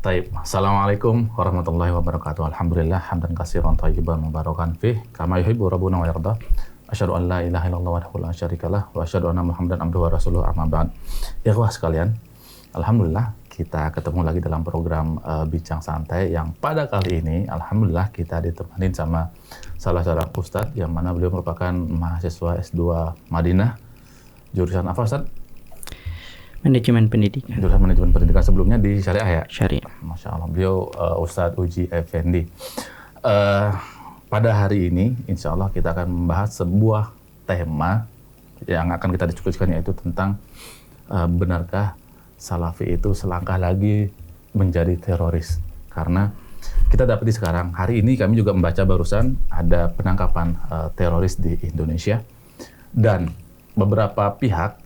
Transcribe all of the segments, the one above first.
Taib. Assalamualaikum warahmatullahi wabarakatuh. Alhamdulillah hamdan katsiran thayyiban mubarakan fih kama yuhibbu rabbuna wa yarda. Asyhadu an la ilaha illallah wahdahu la syarikalah wa asyhadu anna Muhammadan abduhu wa rasuluhu amma ba'd. Ikhwah sekalian, alhamdulillah kita ketemu lagi dalam program Bincang Santai yang pada kali ini alhamdulillah kita ditemani sama salah seorang ustadz yang mana beliau merupakan mahasiswa S2 Madinah. Jurusan apa, Ustadz? Manajemen pendidikan. Jurusan manajemen pendidikan, sebelumnya di syariah ya? Syariah. Masya Allah, beliau Ustadz Uji Effendi. Pada hari ini, insya Allah kita akan membahas sebuah tema yang akan kita diskusikan, yaitu tentang benarkah Salafi itu selangkah lagi menjadi teroris? Karena kita dapati sekarang, hari ini kami juga membaca barusan ada penangkapan teroris di Indonesia. Dan beberapa pihak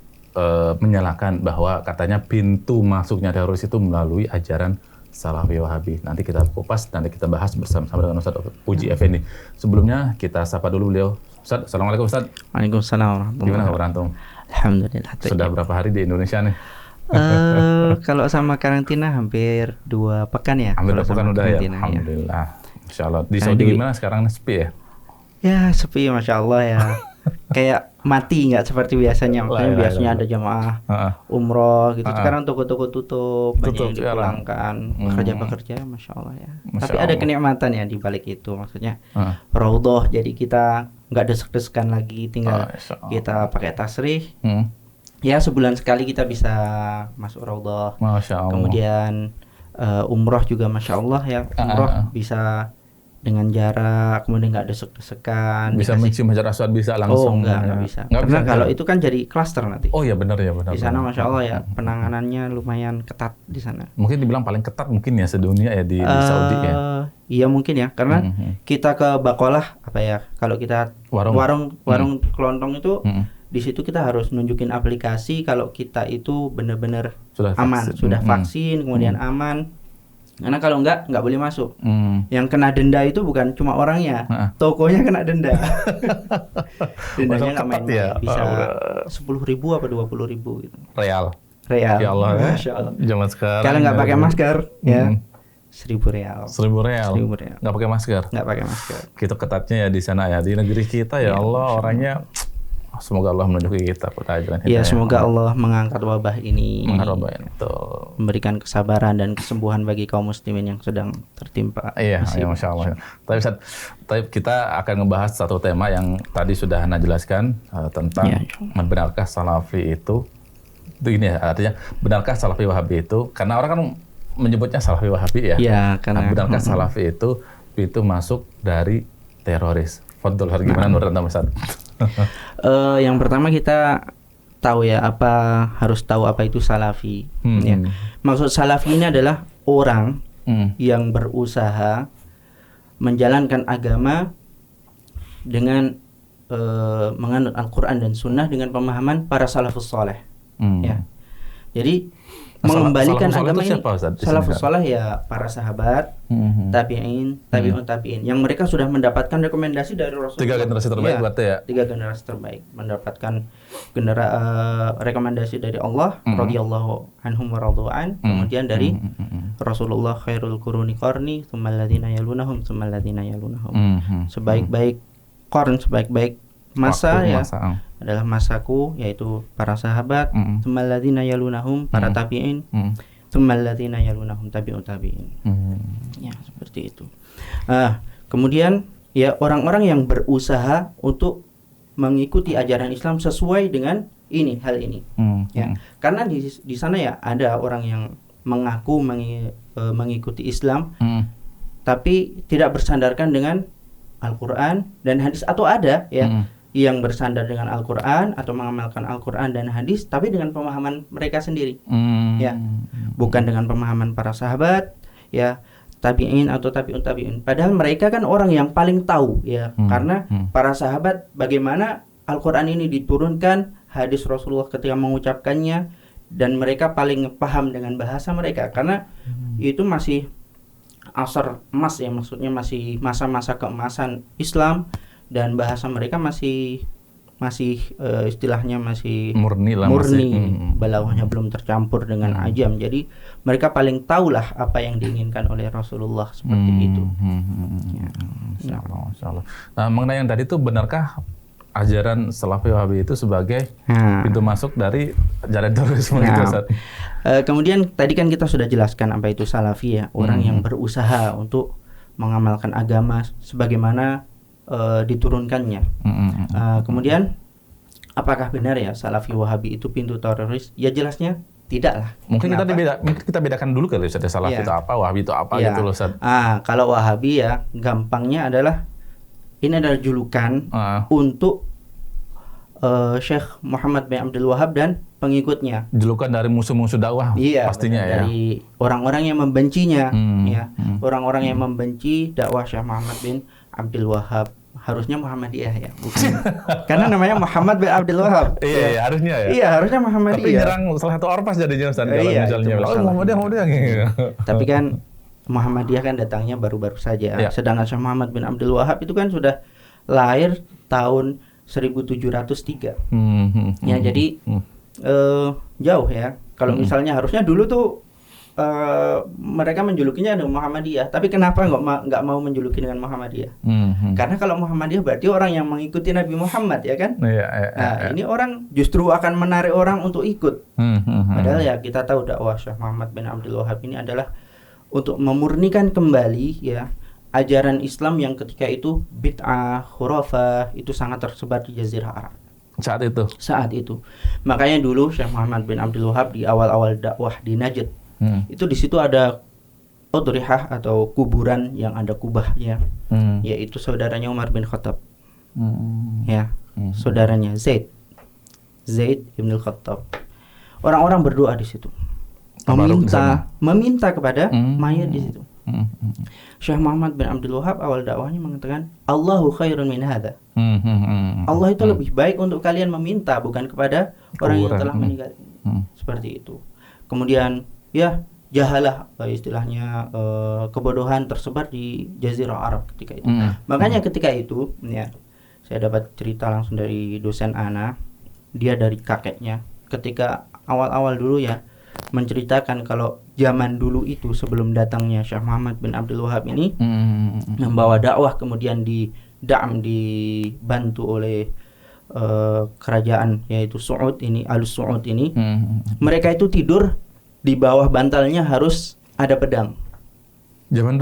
menyalahkan bahwa katanya pintu masuknya teroris itu melalui ajaran Salafi Wahabi. Nanti kita kupas, nanti kita bahas bersama-sama dengan Ustadz Uji Effendi. Sebelumnya kita sapa dulu beliau. Ustadz, Assalamualaikum Ustadz. Waalaikumsalam. Gimana kabar antum? Alhamdulillah. Sudah berapa hari di Indonesia nih? Kalau sama karantina hampir 2 pekan ya. Hampir 2 pekan udah ya? Alhamdulillah. Insya Allah. Di Saudi gimana sekarang, sepi ya? Ya sepi, Masya Allah ya. Kayak mati, nggak seperti biasanya. Makanya biasanya ada jamaah umroh gitu. Sekarang toko-toko tutup, banyak yang dipulangkan. Pekerja-pekerja, Masya Allah ya. Tapi ada kenikmatan ya di balik itu. Maksudnya raudhah, jadi kita nggak desek-desekan lagi. Tinggal kita pakai tasrih. Ya sebulan sekali kita bisa masuk raudhah. Kemudian umroh juga Masya Allah ya. Umroh bisa dengan jarak, kemudian nggak desek-desekan. Bisa mencium Hajar Aswad, bisa langsung? Oh nggak bisa. Karena kalau itu kan jadi klaster nanti. Oh ya benar ya, benar. Di sana Masya Allah ya, penanganannya lumayan ketat di sana. Mungkin dibilang paling ketat mungkin ya sedunia ya di Saudi ya. Iya mungkin ya, karena kita ke Baqalah apa ya, kalau kita warung kelontong itu di situ kita harus nunjukin aplikasi kalau kita itu benar-benar aman, sudah vaksin, kemudian aman. Karena kalau enggak boleh masuk. Yang kena denda itu bukan cuma orangnya, tokonya kena denda. Dendanya nggak main-main, ya? Bisa 10.000 apa 20.000 gitu. Real. Ya Allah. Masya Allah. Zaman sekarang. Kalau nggak pakai masker, ya 1.000 real. 1.000 real. Nggak pakai masker. Nggak pakai masker. Gitu ketatnya ya di sana ya, di negeri kita ya Allah, orangnya. Semoga Allah menunjuki kita pelajaran. Ya, semoga Allah mengangkat wabah ini. Memberikan kesabaran dan kesembuhan bagi kaum muslimin yang sedang tertimpa. Iya, Masya Allah. Tapi kita akan ngebahas satu tema yang tadi sudah Anda jelaskan tentang benarkah Salafi itu ini ya, artinya benarkah Salafi Wahabi itu, karena orang kan menyebutnya Salafi Wahabi ya. Iya, karena benarkah Salafi itu masuk dari teroris. Fadol, gimana menurut Anda, Ustaz? Yang pertama kita tahu ya, harus tahu apa itu Salafi. Ya. Maksud Salafi ini adalah orang yang berusaha menjalankan agama dengan menganut Al-Quran dan Sunnah dengan pemahaman para salafus saleh. Ya. Jadi mengembalikan agama ini. Salafus saleh ya para sahabat, tabi'in, tabi'un tabi'in, yang mereka sudah mendapatkan rekomendasi dari Rasulullah. 3 generasi terbaik berarti ya. 3 generasi terbaik mendapatkan rekomendasi dari Allah, radhiyallahu anhum wa radu'an, kemudian dari Rasulullah, khairul quruni qarni, tsummal ladzina yalunahum, tsummal ladzina yalunahum. Sebaik-baik qarn, sebaik-baik masa ya adalah masaku, yaitu para sahabat, tsummal ladzina yalunahum, para tabi'in, tsummal ladzina yalunahum, tabi'ut tabi'in. Ya, seperti itu. Kemudian ya orang-orang yang berusaha untuk mengikuti ajaran Islam sesuai dengan hal ini. Ya. Karena di sana ya ada orang yang mengaku mengikuti Islam tapi tidak bersandarkan dengan Al-Quran dan hadis, atau ada ya yang bersandar dengan Al-Quran atau mengamalkan Al-Quran dan hadis tapi dengan pemahaman mereka sendiri. Ya, bukan dengan pemahaman para sahabat ya, tabi'in atau tabi'un tabi'in. Padahal mereka kan orang yang paling tahu ya, karena para sahabat bagaimana Al-Quran ini diturunkan, hadis Rasulullah ketika mengucapkannya, dan mereka paling paham dengan bahasa mereka, karena itu masih asar emas ya, maksudnya masih masa-masa keemasan Islam, dan bahasa mereka masih masih istilahnya masih murni, balaghahnya belum tercampur dengan ajam. Jadi mereka paling tahulah apa yang diinginkan oleh Rasulullah seperti itu. Insyaallah. Nah, mengenai yang tadi itu, benarkah ajaran Salafi Wahabi itu sebagai pintu masuk dari jalan terorisme itu, Ustaz? Kemudian tadi kan kita sudah jelaskan apa itu Salafi ya, orang yang berusaha untuk mengamalkan agama sebagaimana diturunkannya. Kemudian apakah benar ya Salafi Wahabi itu pintu teroris? Ya jelasnya tidak lah. Mungkin kita bedakan dulu kali Ustaz, Salafi itu apa, Wahabi itu apa gitu loh, Ustaz. Kalau Wahabi ya gampangnya adalah ini adalah julukan untuk Syekh Muhammad bin Abdul Wahab dan pengikutnya. Julukan dari musuh-musuh dakwah, pastinya ya. Dari orang-orang yang membencinya, orang-orang yang membenci dakwah Syekh Muhammad bin Abdul Wahab. Harusnya Muhammadiyah ya, bukan? Karena namanya Muhammad bin Abdul Wahab. Iya, harusnya ya. Iya, harusnya Muhammadiyah. Tapi nyerang salah satu ormas jadinya, Ustaz. Misalnya, Muhammadiyah gitu. Tapi kan Muhammadiyah kan datangnya baru-baru saja. Sedangkan Syekh Muhammad bin Abdul Wahab itu kan sudah lahir tahun 1703. Ya, jadi jauh ya. Kalau misalnya harusnya dulu tuh mereka menjulukinya dengan Muhammadiyah, tapi kenapa nggak mau menjuluki dengan Muhammadiyah? Karena kalau Muhammadiyah berarti orang yang mengikuti Nabi Muhammad, ya kan? Ini orang justru akan menarik orang untuk ikut. Padahal ya kita tahu dakwah Syekh Muhammad bin Abdul Wahab ini adalah untuk memurnikan kembali ya ajaran Islam yang ketika itu bid'ah, khurafah itu sangat tersebar di Jazirah Arab. Saat itu. Makanya dulu Syekh Muhammad bin Abdul Wahab di awal-awal dakwah di Najd, itu di situ ada udrihah atau kuburan yang ada kubahnya, yaitu saudaranya Umar bin Khattab. Saudaranya Zaid bin Khattab. Orang-orang berdoa di situ. Meminta kepada mayat di situ. Syekh Muhammad bin Abdul Wahab awal dakwahnya mengatakan, Allahu khairun min hadza. Allah itu lebih baik untuk kalian meminta, bukan kepada orang yang telah meninggal. Seperti itu. Kemudian ya jahalah istilahnya kebodohan tersebar di Jazirah Arab ketika itu. Makanya ketika itu ya saya dapat cerita langsung dari dosen Ana, dia dari kakeknya ketika awal-awal dulu ya menceritakan kalau zaman dulu itu sebelum datangnya Syekh Muhammad bin Abdul Wahab ini membawa dakwah, kemudian dibantu oleh kerajaan yaitu Saud ini, Al-Saud ini. Mereka itu tidur di bawah bantalnya harus ada pedang. Zaman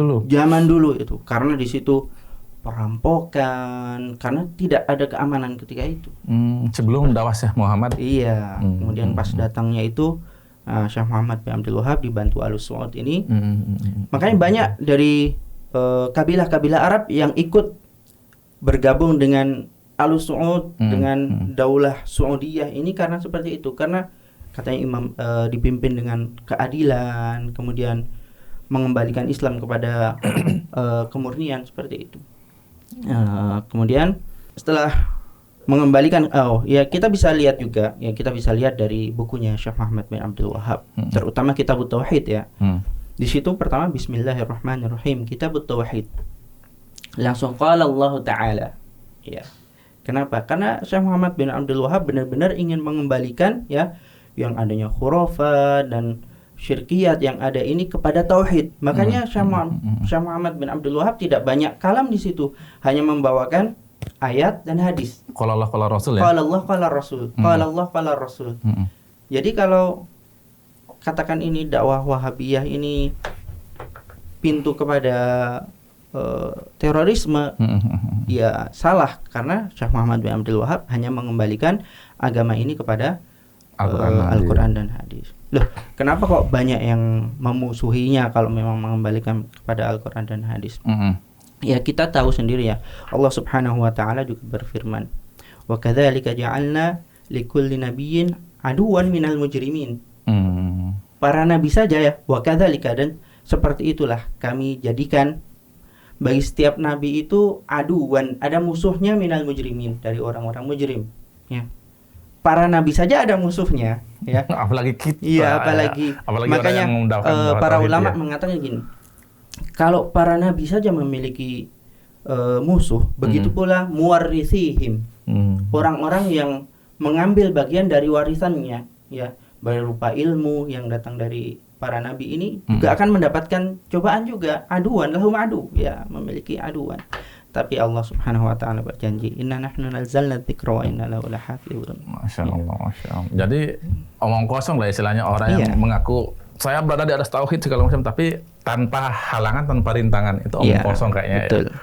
dulu itu, karena di situ perampokan, karena tidak ada keamanan ketika itu. Sebelum dakwah Syekh Muhammad. Iya. Kemudian pas datangnya itu Syekh Muhammad bin Abdul Wahab dibantu Al-Saud ini. Makanya banyak dari kabilah-kabilah Arab yang ikut bergabung dengan Al-Saud, dengan Daulah Saudiyah ini karena seperti itu. Karena katanya imam dipimpin dengan keadilan, kemudian mengembalikan Islam kepada kemurnian seperti itu. Kemudian setelah mengembalikan, kita bisa lihat juga, ya kita bisa lihat dari bukunya Syekh Muhammad bin Abdul Wahab, terutama Kitabut Tauhid ya. Di situ pertama Bismillahirrahmanirrahim, Kitabut Tauhid. Langsung qala Allah Ta'ala. Ya. Kenapa? Karena Syekh Muhammad bin Abdul Wahab benar-benar ingin mengembalikan ya yang adanya khurafat dan syirkiyat yang ada ini kepada tauhid. Makanya Syekh Muhammad bin Abdul Wahab tidak banyak kalam di situ, hanya membawakan ayat dan hadis. Qala Allah qala Rasul ya. Qala Allah qala Rasul. Qala Allah qala Rasul. Jadi kalau katakan ini dakwah Wahabiyah ini pintu kepada terorisme, ya salah, karena Syekh Muhammad bin Abdul Wahab hanya mengembalikan agama ini kepada Al-Quran dan hadis. Loh, kenapa kok banyak yang memusuhinya kalau memang mengembalikan kepada Al-Quran dan hadis? Ya kita tahu sendiri ya, Allah Subhanahu wa taala juga berfirman, "Wa kadzalika ja'alna likulli nabiyyin aduwan minal mujrimin." Para nabi saja ya, wa kadzalika, dan seperti itulah kami jadikan bagi setiap nabi itu aduwan, ada musuhnya minal mujrimin, dari orang-orang mujrim, ya. Para nabi saja ada musuhnya, ya. Apalagi kita. Iya, apalagi makanya para ulama mengatakan gini, kalau para nabi saja memiliki musuh, begitu pula muwarrithihim, Orang-orang yang mengambil bagian dari warisannya, ya, berupa ilmu yang datang dari para nabi ini juga akan mendapatkan cobaan juga, aduan, lahum adu, ya, memiliki aduan. Tapi Allah Subhanahu wa taala berjanji, "Inna nahnu nazzalna dzikra wa inna lahu lahafizun." Masyaallah, masyaallah. Jadi omong kosong lah istilahnya orang yang mengaku saya berada di atas tauhid segala macam, tapi tanpa halangan, tanpa rintangan, itu omong kosong kayaknya. Betul. Ya.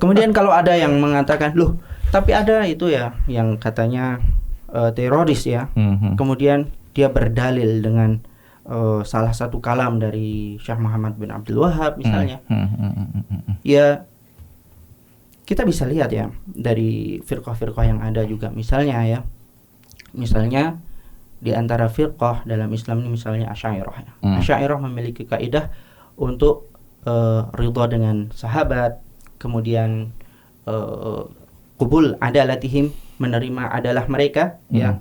Kemudian kalau ada yang mengatakan, loh, tapi ada itu ya yang katanya teroris ya. Kemudian dia berdalil dengan salah satu kalam dari Syekh Muhammad bin Abdul Wahab misalnya. Ya, kita bisa lihat ya dari firqah-firqah yang ada juga misalnya ya. Misalnya di antara firqah dalam Islam ini misalnya Asy'ariyah ya. Asy'ariyah memiliki kaidah untuk ridha dengan sahabat, kemudian qubul adalatihim, menerima adalah mereka ya.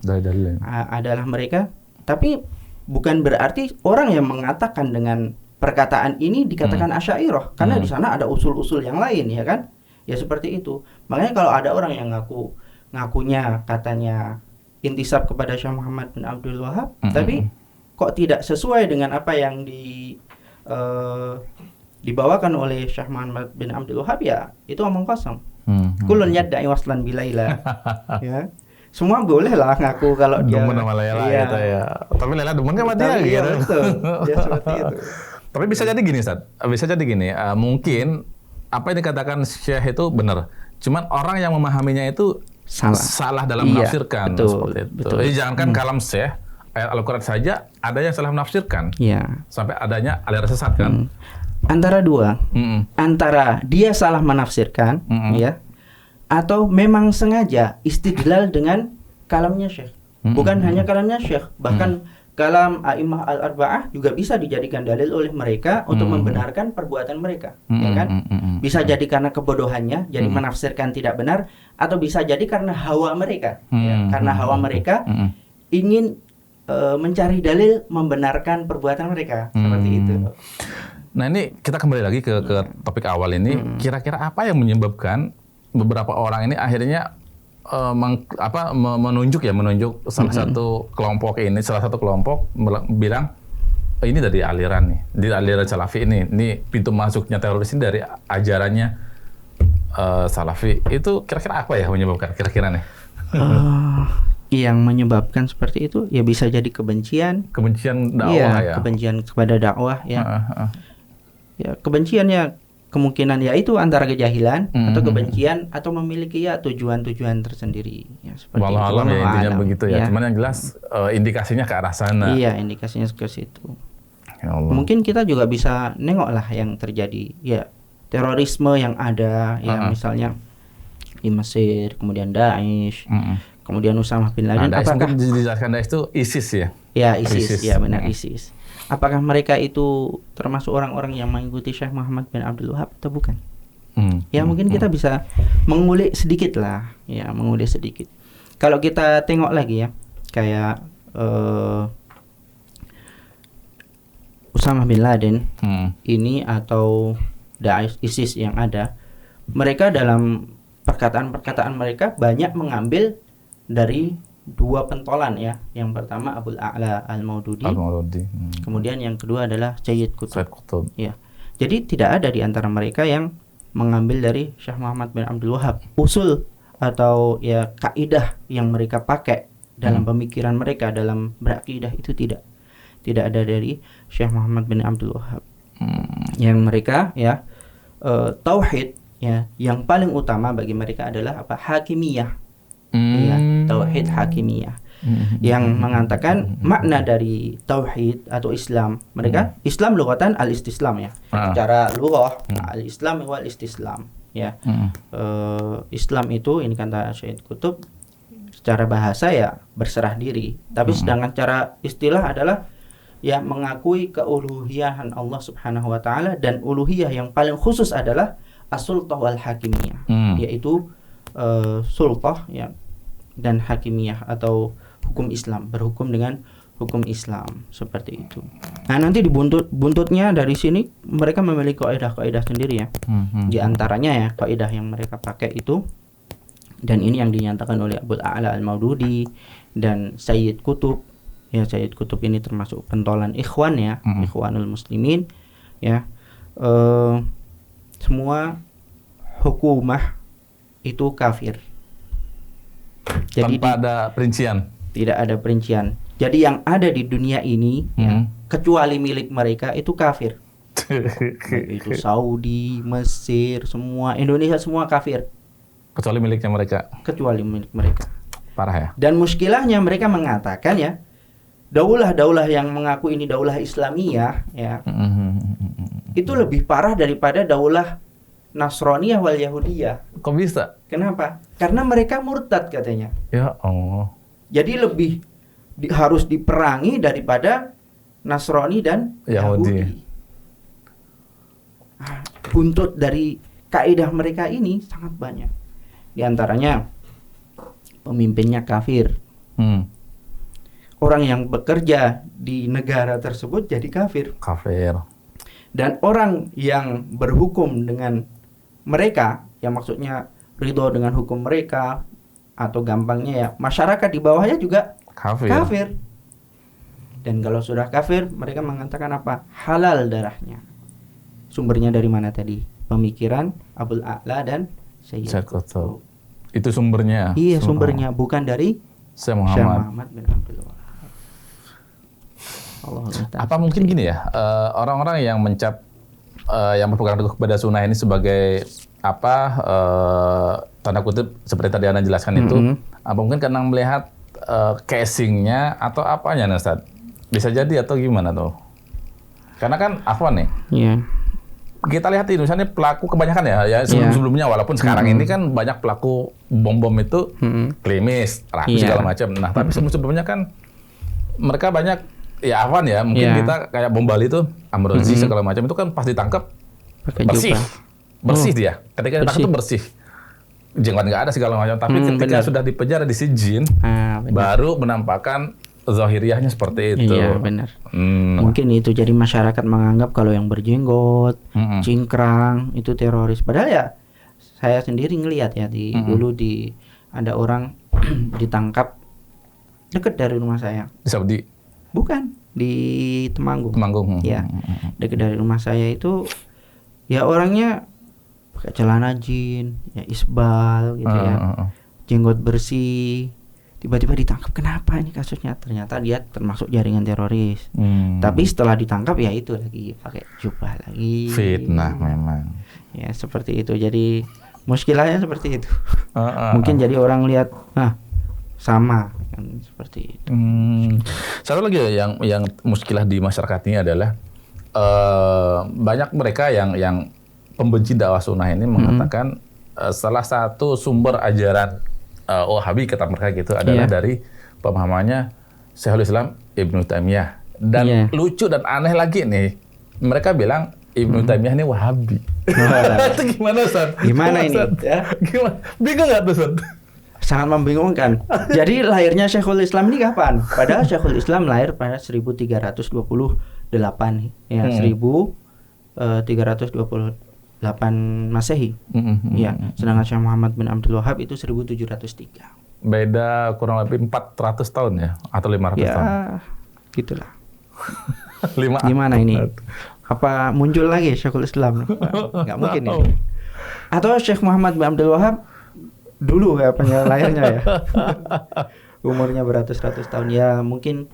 Adalah mereka, tapi bukan berarti orang yang mengatakan dengan perkataan ini dikatakan Asy'ariyah, karena di sana ada usul-usul yang lain ya kan? Ya seperti itu. Makanya kalau ada orang yang ngakunya katanya intisab kepada Syekh Muhammad bin Abdul Wahab, tapi kok tidak sesuai dengan apa yang dibawakan oleh Syekh Muhammad bin Abdul Wahab, ya itu omong kosong. Kulun yadda'i waslan bilaila. Ya. Semua boleh lah ngaku kalau dia demen sama Laila gitu ya. Tapi Laila demen sama dia gitu. Betul. Ya seperti itu. Tapi bisa jadi gini, Ustaz. Bisa jadi gini, mungkin apa yang dikatakan Syekh itu benar. Cuman orang yang memahaminya itu salah dalam menafsirkan seperti itu. Betul. Jadi jangankan kalam Syekh, ayat Al-Qur'an saja ada yang salah menafsirkan. Iya. Sampai adanya aliran sesat kan. Antara dua. Antara dia salah menafsirkan ya, atau memang sengaja istidlal dengan kalamnya Syekh. Bukan hanya kalamnya Syekh, bahkan kalam A'immah al-Arba'ah juga bisa dijadikan dalil oleh mereka untuk membenarkan perbuatan mereka, ya kan? Bisa jadi karena kebodohannya, jadi menafsirkan tidak benar, atau bisa jadi karena hawa mereka, ya, karena hawa mereka ingin mencari dalil membenarkan perbuatan mereka, seperti itu. Nah ini kita kembali lagi ke topik awal ini, kira-kira apa yang menyebabkan beberapa orang ini akhirnya menunjuk salah satu kelompok ini, salah satu kelompok bilang ini dari aliran nih, di aliran Salafi ini pintu masuknya teroris ini dari ajarannya Salafi. Itu kira-kira apa ya menyebabkan kira-kira nih? Yang menyebabkan seperti itu ya bisa jadi kebencian dakwah ya. Kebencian kepada dakwah ya. Ya kebenciannya kemungkinan ya itu antara kejahilan atau kebencian atau memiliki ya tujuan-tujuan tersendiri ya seperti itu. Wallahualam ya intinya begitu ya. Cuman yang jelas indikasinya ke arah sana. Iya, indikasinya ke situ. Ya Allah. Mungkin kita juga bisa nengok lah yang terjadi ya, terorisme yang ada ya, misalnya di Mesir, kemudian Daesh, kemudian Usamah bin Laden. Apakah dijelaskan Daesh itu ISIS ya? Ya, ISIS. Ya benar, ISIS. Apakah mereka itu termasuk orang-orang yang mengikuti Syekh Muhammad bin Abdul Wahab atau bukan? Ya mungkin kita bisa mengulik sedikit lah, ya mengulik sedikit. Kalau kita tengok lagi ya, kayak Usamah bin Laden ini atau Daesh, ISIS yang ada, mereka dalam perkataan-perkataan mereka banyak mengambil dari dua pentolan ya. Yang pertama Abul A'la Al-Maududi. Kemudian yang kedua adalah Sayyid Qutb. Ya. Jadi tidak ada di antara mereka yang mengambil dari Syekh Muhammad bin Abdul Wahab. Usul atau ya kaidah yang mereka pakai dalam pemikiran mereka dalam berakidah itu tidak ada dari Syekh Muhammad bin Abdul Wahab. Yang mereka ya tauhid ya yang paling utama bagi mereka adalah apa? Hakimiyah. Ya, tauhid hakimiyah yang mengatakan makna dari tauhid atau Islam. Mereka Islam lughatan al-istislam ya. Secara lughah al-islam wal istislam ya. Islam itu ini kata Sayyid Qutb secara bahasa ya berserah diri. Tapi sedangkan cara istilah adalah ya mengakui keuluhiyahan Allah Subhanahu wa taala, dan uluhiyah yang paling khusus adalah as-sultah wal hakimiyah, yaitu sultah ya dan hakimiyah atau hukum Islam, berhukum dengan hukum Islam seperti itu. Nah nanti di buntutnya dari sini mereka memiliki kaidah-kaidah sendiri ya. Di antaranya ya kaidah yang mereka pakai itu Dan ini yang dinyatakan oleh Abul A'la Al-Maududi dan Sayyid Qutb. Ya, Sayyid Qutb ini termasuk pentolan ikhwan ya, Ikhwanul Muslimin ya. Semua hukumah itu kafir. Jadi tanpa ada perincian. Tidak ada perincian. Jadi yang ada di dunia ini ya, kecuali milik mereka itu kafir. Itu Saudi, Mesir, semua, Indonesia semua kafir. Kecuali miliknya mereka. Kecuali milik mereka. Parah ya. Dan muskilahnya mereka mengatakan ya, daulah-daulah yang mengaku ini daulah Islamiyah ya, itu lebih parah daripada daulah Nasraniyah wal Yahudiyah. Kok bisa? Kenapa? Karena mereka murtad katanya. Ya Allah. Jadi lebih harus diperangi daripada Nasrani dan Yahudi. Buntut dari kaidah mereka ini sangat banyak. Di antaranya pemimpinnya kafir. Orang yang bekerja di negara tersebut jadi kafir. Kafir. Dan orang yang berhukum dengan mereka, yang maksudnya ridho dengan hukum mereka, atau gampangnya ya masyarakat di bawahnya juga kafir. Dan kalau sudah kafir, mereka mengatakan apa? Halal darahnya. Sumbernya dari mana tadi? Pemikiran Abul A'la dan Sayyid Qutb. Itu sumbernya? Iya, sumbernya. Bukan dari Syekh Muhammad bin Abdul Wahab. Apa mungkin gini ya, orang-orang yang mencap yang berpegang teguh kepada sunnah ini sebagai apa, tanda kutip seperti tadi Anda jelaskan itu, apa mungkin karena melihat casingnya atau apanya nih Ustaz? Bisa jadi atau gimana tuh? Karena kan apa nih? Iya. Kita lihat di Indonesia ini pelaku kebanyakan ya sebelum-sebelumnya, walaupun sekarang ini kan banyak pelaku bom-bom itu klimis, rakus segala macam. Nah, tapi sebelum-sebelumnya kan mereka banyak ya Afwan ya, mungkin kita kayak bom Bali itu, Amrozi segala macam itu kan pas ditangkap bersih dia. Ketika ditangkap itu bersih. Jenggot nggak ada segala macam, tapi ketika sudah dipenjara di Sijin, baru menampakkan zahiriahnya seperti itu. Iya, benar. Mungkin itu jadi masyarakat menganggap kalau yang berjenggot, cingkrang itu teroris. Padahal ya saya sendiri ngelihat ya dulu ada orang ditangkap dekat dari rumah saya. Di Saudi? Bukan, di Temanggung. Temanggung. Ya, dekat dari rumah saya itu ya orangnya pakai celana jin, ya isbal gitu ya. Jenggot bersih. Tiba-tiba ditangkap, kenapa ini kasusnya? Ternyata dia termasuk jaringan teroris. Tapi setelah ditangkap ya itu lagi pakai jubah lagi. Fitnah memang. Ya seperti itu. Jadi muskilahnya seperti itu. Mungkin jadi orang lihat, sama kan seperti itu. Satu lagi yang muskilah di masyarakat ini adalah banyak mereka yang pembenci dakwah sunnah ini mengatakan salah satu sumber ajaran Wahabi kata mereka gitu adalah dari pemahamannya Syekhul Islam Ibnu Taimiyah. Dan lucu dan aneh lagi nih, mereka bilang Ibnu Taimiyah ini Wahabi. Itu gimana Ustaz? Gimana ini? Ya? Gimana? Bingung nggak tuh Ustaz? Sangat membingungkan. Jadi lahirnya Syekhul Islam ini kapan? Padahal Syekhul Islam lahir pada 1328 ya, 1328 Masehi. Ya, sedangkan Syekh Muhammad bin Abdul Wahab itu 1703. Beda kurang lebih 400 tahun ya atau 500 tahun. Ya, gitulah. Gimana ini? Apa muncul lagi Syekhul Islam? Nggak mungkin ya. Atau Syekh Muhammad bin Abdul Wahab dulu ya lahirnya ya. Umurnya beratus-ratus tahun ya, mungkin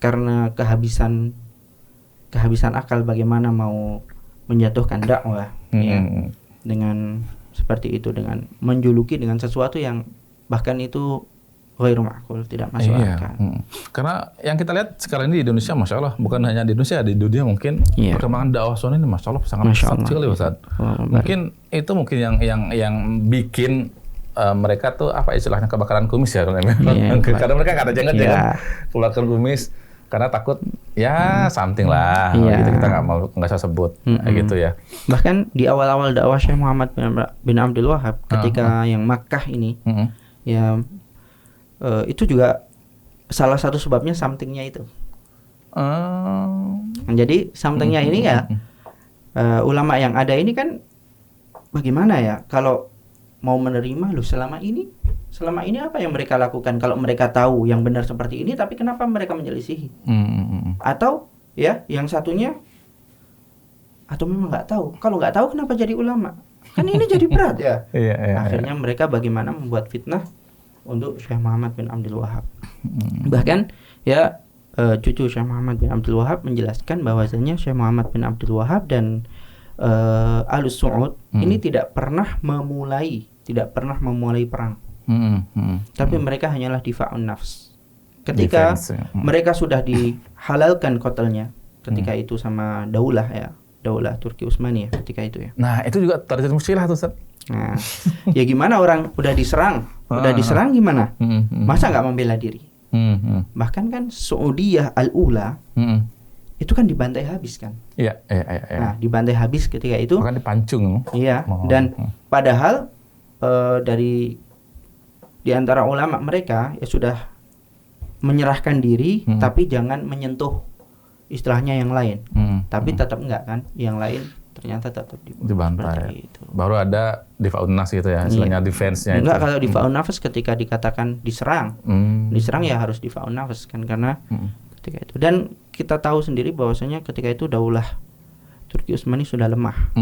karena kehabisan akal bagaimana mau menjatuhkan dakwah ya, dengan seperti itu, dengan menjuluki dengan sesuatu yang bahkan itu ghairu ma'qul, tidak masuk akal. Karena yang kita lihat sekarang ini di Indonesia, Masya Allah, bukan hanya di Indonesia, di dunia mungkin perkembangan dakwah sunnah ini Masya Allah sangat sekali Ustaz. Mungkin itu yang bikin mereka tuh apa istilahnya kebakaran kumis ya, karena mereka nggak ada jangan keluarkan kumis karena takut ya something lah, gitu kita nggak usah sebut gitu ya. Bahkan di awal-awal dakwah Syekh Muhammad bin Abdul Wahab ketika yang Makkah ini ya, itu juga salah satu sebabnya somethingnya itu. Jadi somethingnya ini ya ulama yang ada ini kan bagaimana ya, kalau mau menerima. Loh, selama ini apa yang mereka lakukan? Kalau mereka tahu yang benar seperti ini, tapi kenapa mereka menyelisihi? Atau ya yang satunya, atau memang nggak tahu. Kalau nggak tahu kenapa jadi ulama? Kan ini jadi berat ya. Akhirnya mereka bagaimana membuat fitnah untuk Syekh Muhammad bin Abdul Wahab. Bahkan ya cucu Syekh Muhammad bin Abdul Wahab menjelaskan bahwasanya Syekh Muhammad bin Abdul Wahab dan Ahlus Su'ud ini tidak pernah memulai perang. Tapi mereka hanyalah difa'un nafs. Ketika mereka sudah dihalalkan kotelnya ketika itu sama Daulah Turki Utsmaniyah ketika itu ya. Nah, itu juga terjadi muskilah tuh, Ustaz. Nah, ya gimana orang udah diserang gimana? Masa nggak membela diri? Bahkan kan Saudiyah Al-Ula itu kan dibantai habis kan? Iya. Nah, dibantai habis ketika itu. Bahkan dipancung. Iya. Dan padahal di antara ulama mereka ya sudah menyerahkan diri, tapi jangan menyentuh istilahnya yang lain. Tapi tetap enggak kan? Yang lain ternyata tetap dibantai. Baru ada difa'un nafs gitu ya, istilahnya defense-nya. Enggak, kalau difa'un nafs ketika dikatakan diserang ya harus difa'un nafs kan, karena ketika itu. Dan kita tahu sendiri bahwasanya ketika itu Daulah Turki Utsmani sudah lemah.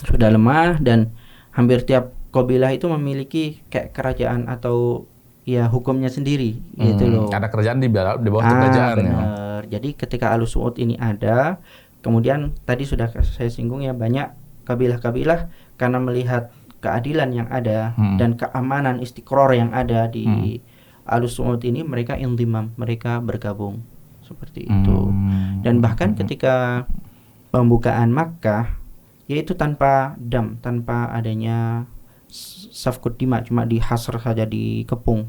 Sudah lemah dan hampir tiap kabilah itu memiliki kayak kerajaan atau ya hukumnya sendiri gitu loh. Ada kerajaan di bawah kerajaan. Benar. Jadi ketika Ahlus Su'ud ini ada, kemudian tadi sudah saya singgung ya, banyak kabilah-kabilah karena melihat keadilan yang ada dan keamanan istiqror yang ada di Ahlus Su'ud ini, mereka indimam, mereka bergabung seperti itu. Dan bahkan ketika pembukaan Makkah, yaitu tanpa adanya safkut dima, cuma dihasr saja, dikepung.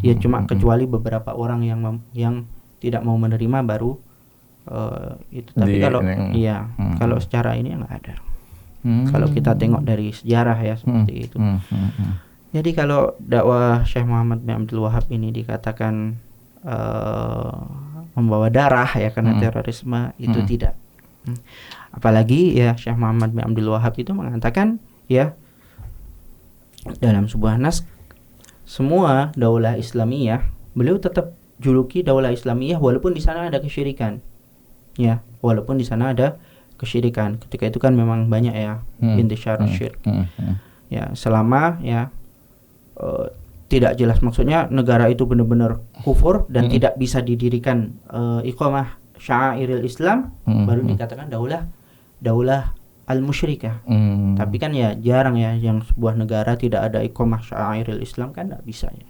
Ya cuma kecuali beberapa orang yang tidak mau menerima baru itu. Tapi kalau secara ini nggak ada. Kalau kita tengok dari sejarah ya seperti itu. Jadi kalau dakwah Syekh Muhammad bin Abdul Wahab ini dikatakan membawa darah ya karena terorisme, itu tidak. Apalagi ya Syekh Muhammad bin Abdul Wahab itu mengatakan ya dalam sebuah nas, semua daulah Islamiyah beliau tetap juluki daulah Islamiyah walaupun di sana ada kesyirikan. Ya, walaupun di sana ada kesyirikan. Ketika itu kan memang banyak ya intisyar syirik. Ya, selama ya tidak jelas, maksudnya negara itu benar-benar kufur dan tidak bisa didirikan iqamah sya'airil Islam, baru dikatakan daulah al-musyrikah. Tapi kan ya jarang ya yang sebuah negara tidak ada iqamah sya'airil Islam, kan enggak bisa ya.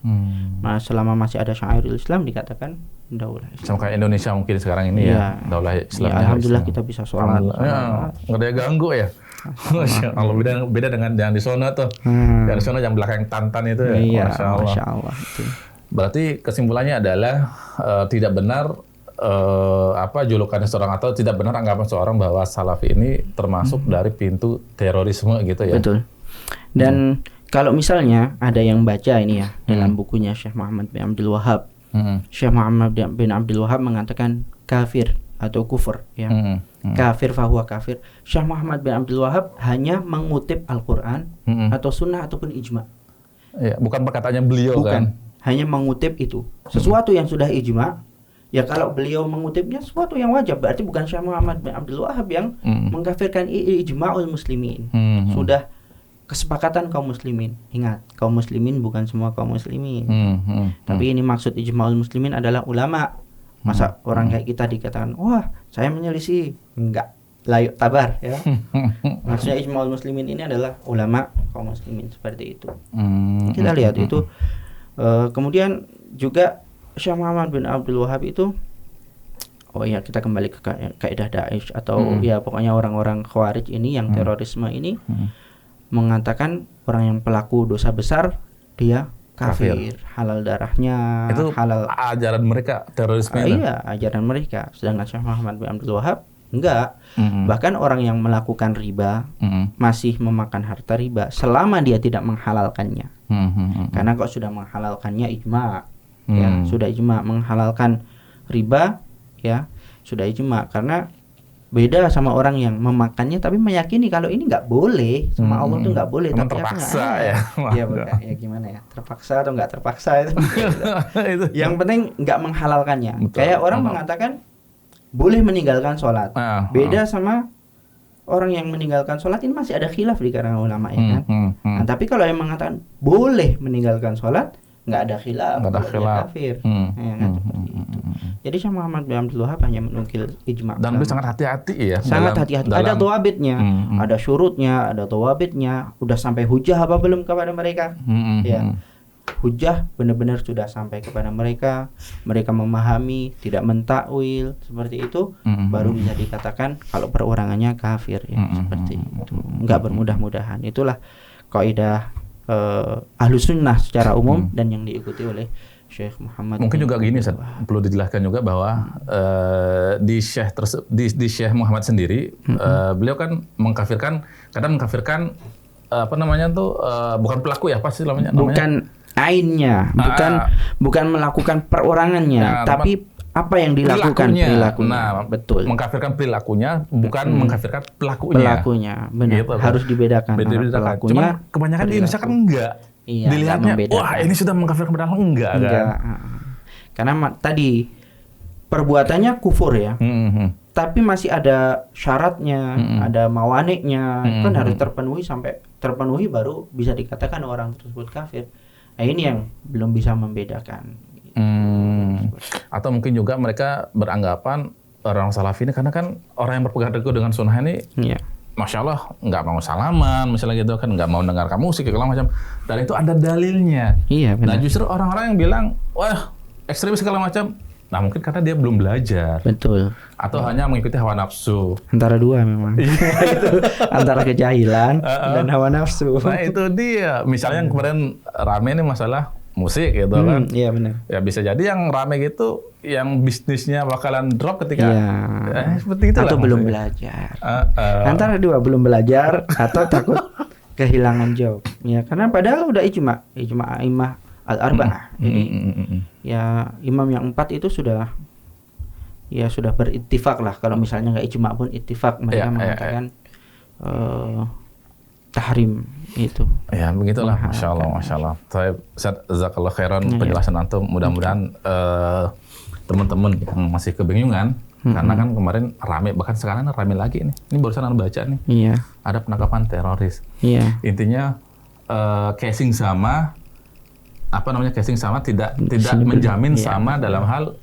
Nah, selama masih ada sya'airil Islam dikatakan daulah Islam. Sama kayak Indonesia mungkin sekarang ini ya daulah Islam. Ya, alhamdulillah kita bisa sholat. Enggak ada yang ganggu ya. Masya Allah, beda dengan yang di sono tuh. Yang di sono yang belakang Tantan itu ya. Iya, Masya Allah itu. Berarti kesimpulannya adalah tidak benar julukan seorang, atau tidak benar anggapan seorang bahwa Salafi ini termasuk dari pintu terorisme gitu ya. Betul. Dan kalau misalnya ada yang baca ini ya dalam bukunya Syekh Muhammad bin Abdul Wahab, Syekh Muhammad bin Abdul Wahab mengatakan kafir atau kufur ya. Kafir fahuwa kafir. Syekh Muhammad bin Abdul Wahab hanya mengutip Al-Qur'an atau sunnah ataupun ijma'. Ya, bukan perkataannya beliau. Bukan, hanya mengutip itu. Sesuatu yang sudah ijma'. Ya kalau beliau mengutipnya sesuatu yang wajib, berarti bukan Syekh Muhammad bin Abdul Wahab yang mengkafirkan ijma'ul muslimin. Sudah kesepakatan kaum muslimin. Ingat, kaum muslimin bukan semua kaum muslimin. Tapi ini maksud ijma'ul muslimin adalah ulama. Masa orang kayak kita dikatakan, wah saya menyelisih. Enggak, layuk tabar ya. Maksudnya ijma'ul muslimin ini adalah ulama kaum muslimin, seperti itu. Kita lihat itu. Kemudian juga Syekh Muhammad bin Abdul Wahab itu, kita kembali ke kaidah Daesh atau ya pokoknya orang-orang Khawarij ini yang terorisme ini mengatakan orang yang pelaku dosa besar dia kafir. Halal darahnya, itu halal. Ajaran mereka terorisme itu? Iya, ajaran mereka. Sedangkan Syekh Muhammad bin Abdul Wahab enggak. Bahkan orang yang melakukan riba masih memakan harta riba selama dia tidak menghalalkannya. Karena kok sudah menghalalkannya ijma'. Ya, sudah ijma' menghalalkan riba, ya sudah ijma', karena Beda sama orang yang memakannya tapi meyakini kalau ini nggak boleh, sama Allah tuh nggak boleh. Tapi terpaksa ya. Iya bukan, ya gimana ya, terpaksa atau nggak terpaksa itu. Yang penting nggak menghalalkannya. Betul. Kayak orang mengatakan boleh meninggalkan sholat. Beda sama orang yang meninggalkan sholat, ini masih ada khilaf di kalangan ulama ya kan. Nah, tapi kalau yang mengatakan boleh meninggalkan sholat, nggak ada khilaf, nggak ada khilaf. Kafir. Ya, kan? Jadi Syekh Muhammad bin Abdul Wahab hanya menukil ijma. Dan beliau sangat hati-hati ya. Sangat hati-hati. Ada tawabitnya, ada syurutnya, ada tawabitnya. Udah sampai hujah apa belum kepada mereka? Ya, hujah benar-benar sudah sampai kepada mereka. Mereka memahami, tidak mentakwil seperti itu, baru bisa dikatakan kalau perorangannya kafir ya, seperti itu. Enggak bermudah-mudahan. Itulah kaidah Ahlus Sunnah secara umum dan yang diikuti oleh Syekh Muhammad. Mungkin juga gini, perlu dijelaskan juga bahwa di Syekh Muhammad sendiri, beliau kan kadang mengkafirkan apa namanya tuh, bukan pelaku ya, apa sih namanya? Bukan ainnya, bukan melakukan perorangannya, tapi apa yang dilakukan perilakunya. Nah, betul. Mengkafirkan perilakunya, bukan mengkafirkan pelakunya. Benar. Gitu, harus dibedakan. Pelakunya. Cuman kebanyakan di Indonesia kan enggak. Iya, dilihatnya, wah ini sudah mengkafirkan padahal enggak. Kan? Karena tadi perbuatannya kufur ya. Tapi masih ada syaratnya, ada mawaniknya, kan harus terpenuhi baru bisa dikatakan orang tersebut kafir. Nah, ini yang belum bisa membedakan. Atau mungkin juga mereka beranggapan orang Salafi ini karena kan orang yang berpegang teguh dengan sunnah ini, Masya Allah nggak mau salaman, misalnya gitu kan, nggak mau dengarkan musik segala macam, dan itu ada dalilnya. Iya, benar. Nah justru orang-orang yang bilang wah ekstremis segala macam, nah mungkin karena dia belum belajar. Betul. Atau hanya mengikuti hawa nafsu. Antara dua memang. Itu antara kejahilan dan hawa nafsu. Nah itu dia. Misalnya yang kemarin rame nih masalah musik gitu kan. Iya benar. Ya bisa jadi yang rame gitu, yang bisnisnya bakalan drop ketika seperti itu. Atau belum belajar. Antara dua, belum belajar atau takut kehilangan job. Ya karena padahal udah ijma a'immah al-arba'ah. Jadi ya imam yang 4 itu sudah berittifaq lah. Kalau misalnya nggak ijma pun ittifaq, mereka mengatakan tahrim itu. Ya begitulah, Masya Allah. Saya jazakallah khairan penjelasan antum. Mudah-mudahan teman-teman yang masih kebingungan, karena kan kemarin rame, bahkan sekarang rame lagi nih. Ini barusan aku baca nih. Iya. Ada penangkapan teroris. Iya. Intinya casing sama tidak menjamin sama dalam hal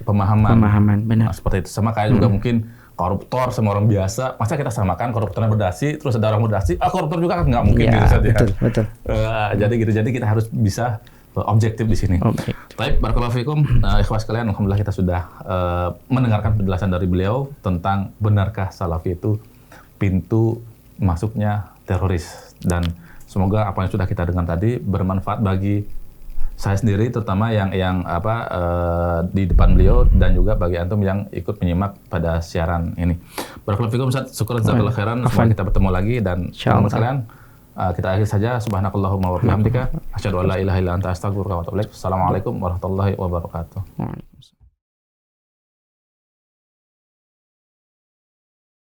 pemahaman. Benar. Nah, seperti itu. Sama kayak juga mungkin koruptor sama orang biasa, masa kita samakan koruptornya berdasi, terus ada orang berdasi, koruptor juga kan nggak mungkin gitu saja. Betul. Jadi kita harus bisa objektif di sini. Baik, barakallahu fikum. Ikhwas sekalian, alhamdulillah kita sudah mendengarkan penjelasan dari beliau tentang benarkah Salafi itu pintu masuknya teroris, dan semoga apa yang sudah kita dengar tadi bermanfaat bagi saya sendiri, terutama yang di depan beliau, dan juga bagi antum yang ikut menyimak pada siaran ini. Barakallahu fikum Ustaz, syukur jazakallahu khairan. Semoga kita bertemu lagi, dan teman-teman sekalian, kita akhir saja. Subhanakallahumma wa bihamdika asyhadu an la ilaha illa anta astaghfiruka wa atubu ilaik. Assalamualaikum warahmatullahi wabarakatuh.